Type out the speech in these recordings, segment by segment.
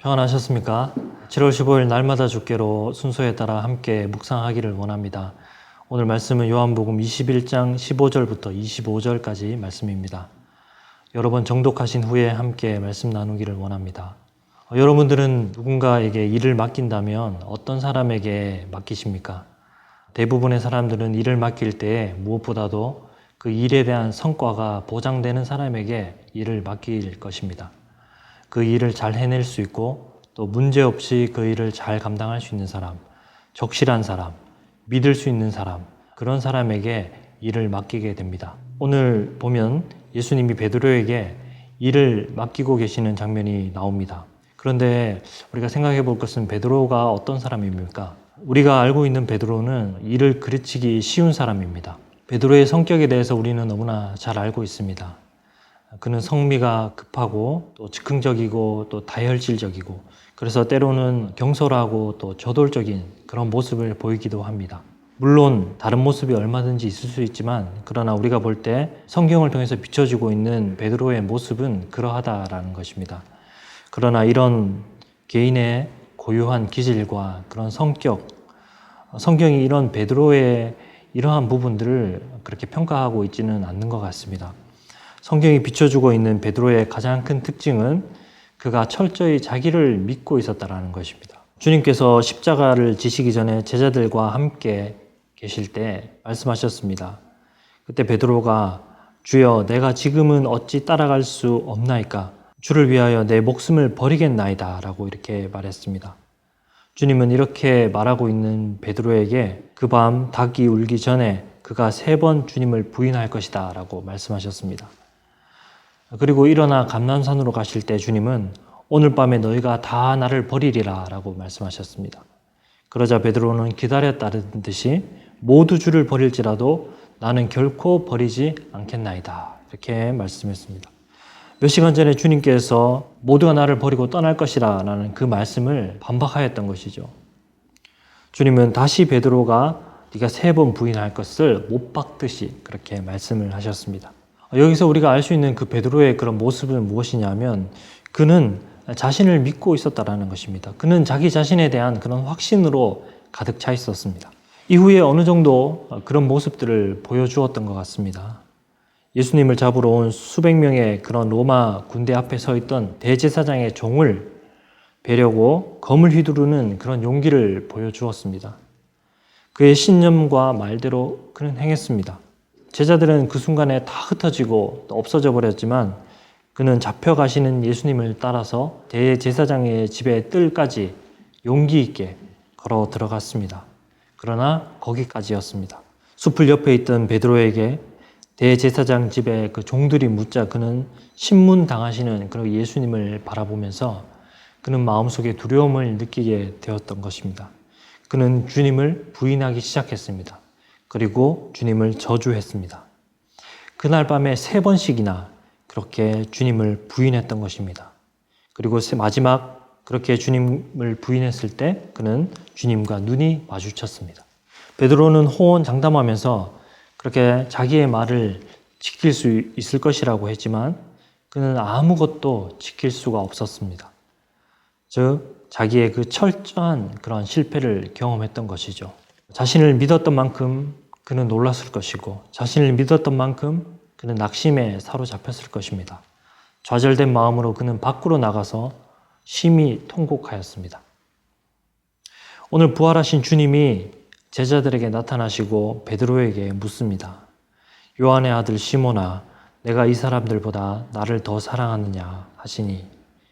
평안하셨습니까? 7월 15일 날마다 주께로 순서에 따라 함께 묵상하기를 원합니다. 오늘 말씀은 요한복음 21장 15절부터 25절까지 말씀입니다. 여러 번 정독하신 후에 함께 말씀 나누기를 원합니다. 여러분들은 누군가에게 일을 맡긴다면 어떤 사람에게 맡기십니까? 대부분의 사람들은 일을 맡길 때 무엇보다도 그 일에 대한 성과가 보장되는 사람에게 일을 맡길 것입니다. 그 일을 잘 해낼 수 있고 또 문제없이 그 일을 잘 감당할 수 있는 사람, 적실한 사람, 믿을 수 있는 사람, 그런 사람에게 일을 맡기게 됩니다. 오늘 보면 예수님이 베드로에게 일을 맡기고 계시는 장면이 나옵니다. 그런데 우리가 생각해 볼 것은 베드로가 어떤 사람입니까? 우리가 알고 있는 베드로는 일을 그르치기 쉬운 사람입니다. 베드로의 성격에 대해서 우리는 너무나 잘 알고 있습니다. 그는 성미가 급하고 또 즉흥적이고 또 다혈질적이고 그래서 때로는 경솔하고 또 저돌적인 그런 모습을 보이기도 합니다. 물론 다른 모습이 얼마든지 있을 수 있지만 그러나 우리가 볼 때 성경을 통해서 비춰지고 있는 베드로의 모습은 그러하다라는 것입니다. 그러나 이런 개인의 고유한 기질과 그런 성격, 성경이 이런 베드로의 이러한 부분들을 그렇게 평가하고 있지는 않는 것 같습니다. 성경이 비춰주고 있는 베드로의 가장 큰 특징은 그가 철저히 자기를 믿고 있었다는 것입니다. 주님께서 십자가를 지시기 전에 제자들과 함께 계실 때 말씀하셨습니다. 그때 베드로가 주여 내가 지금은 어찌 따라갈 수 없나이까? 주를 위하여 내 목숨을 버리겠나이다 라고 이렇게 말했습니다. 주님은 이렇게 말하고 있는 베드로에게 그 밤 닭이 울기 전에 그가 3번 주님을 부인할 것이다 라고 말씀하셨습니다. 그리고 일어나 감람산으로 가실 때 주님은 오늘 밤에 너희가 다 나를 버리리라 라고 말씀하셨습니다. 그러자 베드로는 기다렸다는 듯이 모두 주를 버릴지라도 나는 결코 버리지 않겠나이다 이렇게 말씀했습니다. 몇 시간 전에 주님께서 모두가 나를 버리고 떠날 것이라 라는 그 말씀을 반박하였던 것이죠. 주님은 다시 베드로가 네가 3번 부인할 것을 못 박듯이 그렇게 말씀을 하셨습니다. 여기서 우리가 알 수 있는 그 베드로의 그런 모습은 무엇이냐면 그는 자신을 믿고 있었다라는 것입니다. 그는 자기 자신에 대한 그런 확신으로 가득 차 있었습니다. 이후에 어느 정도 그런 모습들을 보여주었던 것 같습니다. 예수님을 잡으러 온 수백 명의 그런 로마 군대 앞에 서 있던 대제사장의 종을 베려고 검을 휘두르는 그런 용기를 보여주었습니다. 그의 신념과 말대로 그는 행했습니다. 제자들은 그 순간에 다 흩어지고 없어져 버렸지만 그는 잡혀가시는 예수님을 따라서 대제사장의 집의 뜰까지 용기 있게 걸어 들어갔습니다. 그러나 거기까지였습니다. 숲을 옆에 있던 베드로에게 대제사장 집의 그 종들이 묻자 그는 신문 당하시는 그런 예수님을 바라보면서 그는 마음속에 두려움을 느끼게 되었던 것입니다. 그는 주님을 부인하기 시작했습니다. 그리고 주님을 저주했습니다. 그날 밤에 3번씩이나 그렇게 주님을 부인했던 것입니다. 그리고 마지막 그렇게 주님을 부인했을 때 그는 주님과 눈이 마주쳤습니다. 베드로는 호언장담하면서 그렇게 자기의 말을 지킬 수 있을 것이라고 했지만 그는 아무것도 지킬 수가 없었습니다. 즉 자기의 그 철저한 그런 실패를 경험했던 것이죠. 자신을 믿었던 만큼 그는 놀랐을 것이고 자신을 믿었던 만큼 그는 낙심에 사로잡혔을 것입니다. 좌절된 마음으로 그는 밖으로 나가서 심히 통곡하였습니다. 오늘 부활하신 주님이 제자들에게 나타나시고 베드로에게 묻습니다. 요한의 아들 시몬아, 내가 이 사람들보다 나를 더 사랑하느냐 하시니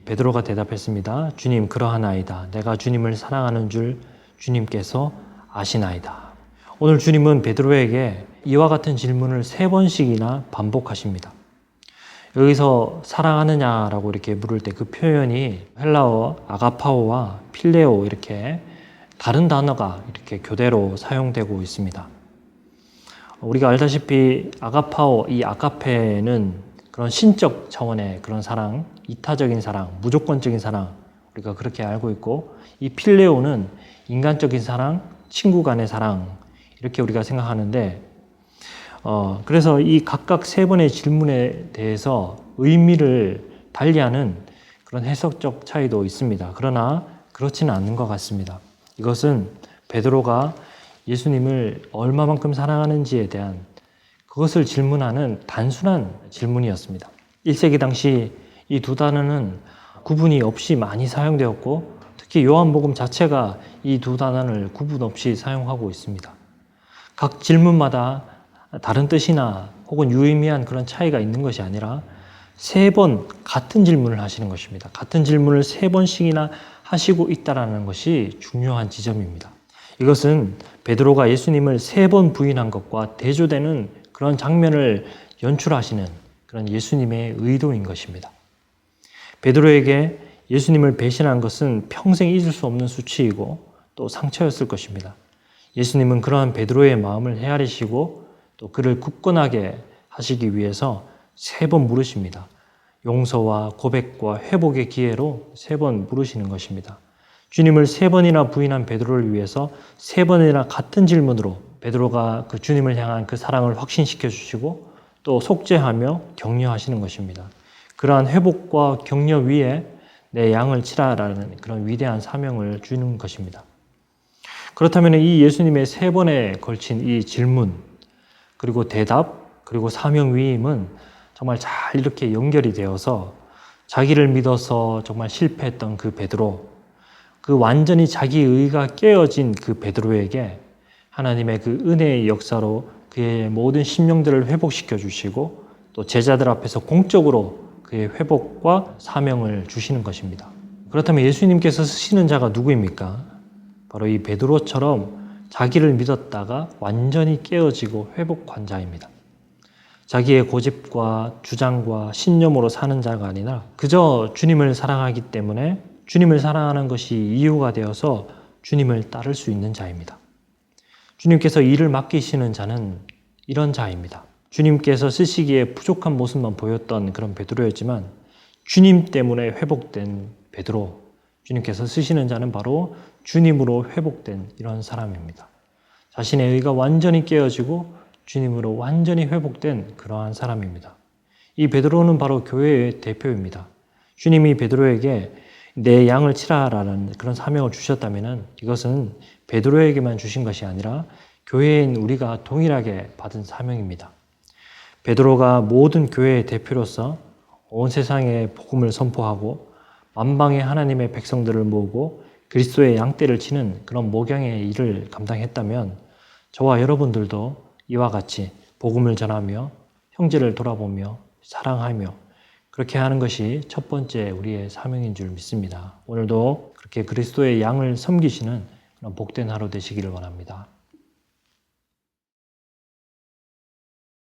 베드로가 대답했습니다. 주님, 그러하나이다. 내가 주님을 사랑하는 줄 주님께서 아시나이다. 오늘 주님은 베드로에게 이와 같은 질문을 3번씩이나 반복하십니다. 여기서 사랑하느냐라고 이렇게 물을 때 그 표현이 헬라어 아가파오와 필레오 이렇게 다른 단어가 이렇게 교대로 사용되고 있습니다. 우리가 알다시피 아가파오, 이 아가페는 그런 신적 차원의 그런 사랑, 이타적인 사랑, 무조건적인 사랑 우리가 그렇게 알고 있고 이 필레오는 인간적인 사랑, 친구 간의 사랑 이렇게 우리가 생각하는데 그래서 이 각각 3번의 질문에 대해서 의미를 달리하는 그런 해석적 차이도 있습니다. 그러나 그렇지는 않는 것 같습니다. 이것은 베드로가 예수님을 얼마만큼 사랑하는지에 대한 그것을 질문하는 단순한 질문이었습니다. 1세기 당시 이 두 단어는 구분이 없이 많이 사용되었고 특히 요한복음 자체가 이 두 단어를 구분 없이 사용하고 있습니다. 각 질문마다 다른 뜻이나 혹은 유의미한 그런 차이가 있는 것이 아니라 3번 같은 질문을 하시는 것입니다. 같은 질문을 3번씩이나 하시고 있다는 것이 중요한 지점입니다. 이것은 베드로가 예수님을 3번 부인한 것과 대조되는 그런 장면을 연출하시는 그런 예수님의 의도인 것입니다. 베드로에게 예수님을 배신한 것은 평생 잊을 수 없는 수치이고 또 상처였을 것입니다. 예수님은 그러한 베드로의 마음을 헤아리시고 또 그를 굳건하게 하시기 위해서 3번 물으십니다. 용서와 고백과 회복의 기회로 3번 물으시는 것입니다. 주님을 3번이나 부인한 베드로를 위해서 3번이나 같은 질문으로 베드로가 그 주님을 향한 그 사랑을 확신시켜 주시고 또 속죄하며 격려하시는 것입니다. 그러한 회복과 격려 위에 내 양을 치라라는 그런 위대한 사명을 주는 것입니다. 그렇다면 이 예수님의 3번에 걸친 이 질문, 그리고 대답, 그리고 사명 위임은 정말 잘 이렇게 연결이 되어서 자기를 믿어서 정말 실패했던 그 베드로, 그 완전히 자기 의가 깨어진 그 베드로에게 하나님의 그 은혜의 역사로 그의 모든 심령들을 회복시켜 주시고 또 제자들 앞에서 공적으로 그의 회복과 사명을 주시는 것입니다. 그렇다면 예수님께서 쓰시는 자가 누구입니까? 바로 이 베드로처럼 자기를 믿었다가 완전히 깨어지고 회복한 자입니다. 자기의 고집과 주장과 신념으로 사는 자가 아니라 그저 주님을 사랑하기 때문에 주님을 사랑하는 것이 이유가 되어서 주님을 따를 수 있는 자입니다. 주님께서 일을 맡기시는 자는 이런 자입니다. 주님께서 쓰시기에 부족한 모습만 보였던 그런 베드로였지만 주님 때문에 회복된 베드로, 주님께서 쓰시는 자는 바로 주님으로 회복된 이런 사람입니다. 자신의 의가 완전히 깨어지고 주님으로 완전히 회복된 그러한 사람입니다. 이 베드로는 바로 교회의 대표입니다. 주님이 베드로에게 내 양을 치라라는 그런 사명을 주셨다면 이것은 베드로에게만 주신 것이 아니라 교회인 우리가 동일하게 받은 사명입니다. 베드로가 모든 교회의 대표로서 온 세상에 복음을 선포하고 만방의 하나님의 백성들을 모으고 그리스도의 양떼를 치는 그런 목양의 일을 감당했다면 저와 여러분들도 이와 같이 복음을 전하며 형제를 돌아보며 사랑하며 그렇게 하는 것이 첫 번째 우리의 사명인 줄 믿습니다. 오늘도 그렇게 그리스도의 양을 섬기시는 그런 복된 하루 되시기를 원합니다.